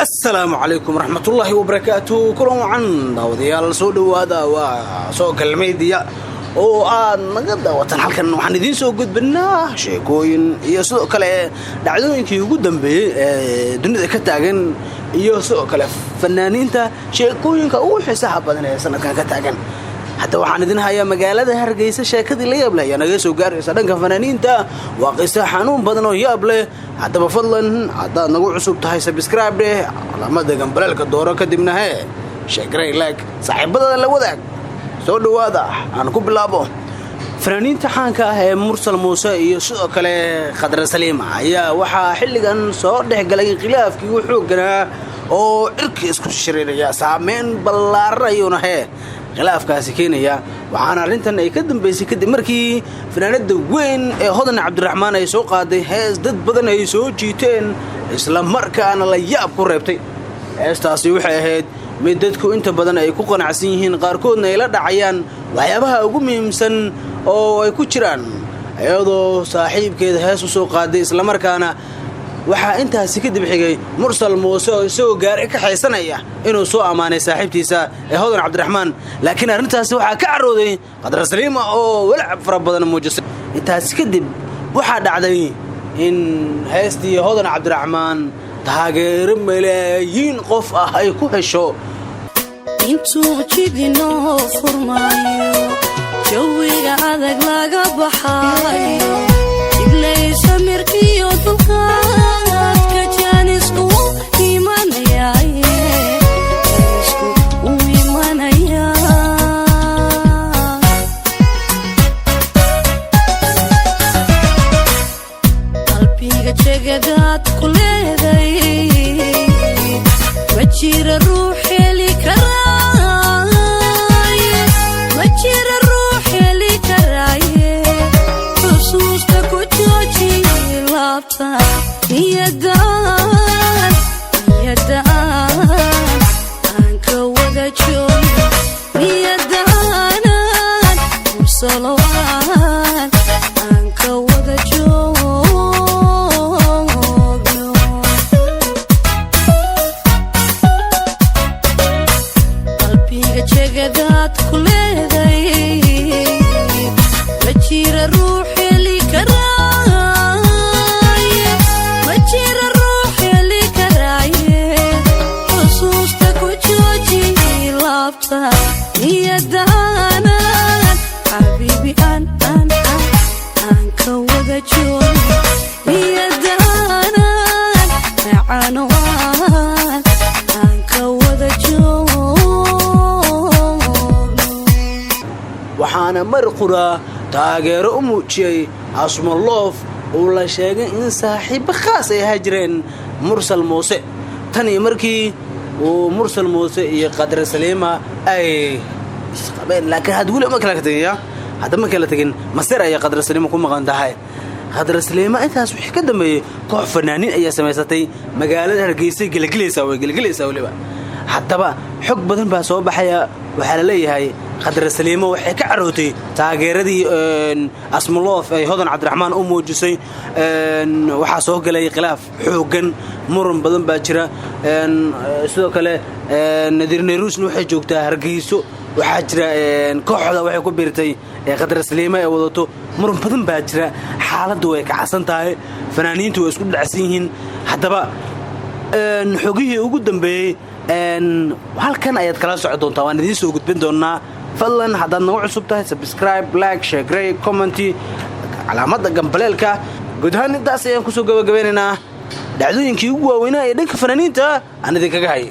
السلام عليكم ورحمة الله وبركاته. كلهم عن داوديال سودو هذا وسوق الميديا نقدر وطن halkan waxaan idin soo gudbinaa sheekooyin iyo sidoo kale dhacdooyinkii ugu dambeeyay dunida ka taagan iyo sidoo kale fanaaniinta sheekooyinka ugu xiisaha badan ee sanadkan ka taagan. Hadda waxaan idin hayaa magaalada Hargeysa sheekadii la yaab leh ee naga soo gaaraysa dhanka fanaaniinta waa qiso xanuun badan oo yaab leh. haddaba fadlan haddaad nagu cusub tahay subscribe dheh calaamada gambalelka dooro kadibna sheegray like saaxiibada la wadaag soo dhawaada aan ku bilaabo. fanaaniinta xaanka ah ee Mursal Muuse iyo sidoo kale Khadra Saliima ayaa waxaa xilligan soo dhexgalay khilaafkii uu xooganaa oo irkii isku shireenaya saameyn ballaaran ayuuna khilaafkaasi keenaya. waxaana arrintan ay ka dambeysay kadib markii fanaanada weyn ee Hodan Cabdiraxmaan ay soo qaaday hees dad badan ay soo jiiteen isla markaana la yaab ku reebtay. heestaasi waxay ahayd mid dadku inta badan ay ku qanacsan yihiin qaarkoodna ay la dhacayaan waxyaabaha ugu muhiimsan oo ay ku jiraan iyadoo saaxiibkeeda hees u soo qaaday isla markaana waxaa intaasi kadib xigay Mursal Muuse oo soo gaaray ka xaysanaya inuu soo amaanay saaxiibtiisa ee Hodan Cabdiraxmaan laakiin arrintaasi waxaa ka carooday Khadra Saliima oo walaac fara badan muujisay. intaasi kadib waxaa dhacday in heestii Hodan Cabdiraxmaan taageero malaayiin qof ah ay ku hesho intuu jidino furmaayo jawiga adag laga baxayo iblaysa mirkiyo dulqaadka jaanisku imanaya qalbiga jegadaad ku leeday wajira ruuxi li karaaye wajira ruuxi li karaaye xusuusta ku jooji laabta niyadaan aan ka wada joogo niyadaan musalawaan aan ka wada joogo jegadaad ku leeday wajira ruuxi li karaaye wajira ruuxi li karaaye xusuusta ku jooji laabta niyadaan xabiibi aan ka wada joogo niyadaan macaan aan ka wada joogo. waxaana mar qura taageero u muujiyay Asmaloof oo la sheegay in saaxiib khaas ay hajreen Mursal Muuse tan iyo markii uu Mursal Muuse iyo Khadra Saliima ay isqabeen laakiin had wali ma kala tagin masir ay Khadra Saliima ku maqan tahay. Khadra Saliima intaas wixii ka dambeeyay koox fanaaniin ayaa samaysatay magaalada Hargeysa gelgelaysa waliba. haddaba xog badan baa soo baxaya waxaa la leeyahay Khadra Saliima waxay ka carootay taageeradii Asmaloof ay Hodan Cabdiraxmaan u muujisay. waxaa soo galay khilaaf xoogan muran badan baa jira sidoo kale Nadir Nayruusna waxay joogtaa Hargeyso waxaa jira kooxda waxay ku biirtay Khadra Saliima ee wadato muran badan baa jira xaaladdu way kacsan tahay fanaaniintu way isku dhacsan yihiin. haddaba xogihii ugu dambeeyay halkan ayaad kala socon doontaa waan idin soo gudbin doonaa. fadlan haddaad nagu cusub tahay subscribe like share comment calaamada gambaleelka guud ahaan intaas ayaan kusoo gabagabeynaynaa dhacdooyinkii ugu waaweynaa ee dhanka fanaaniinta aan idinkaga hayay.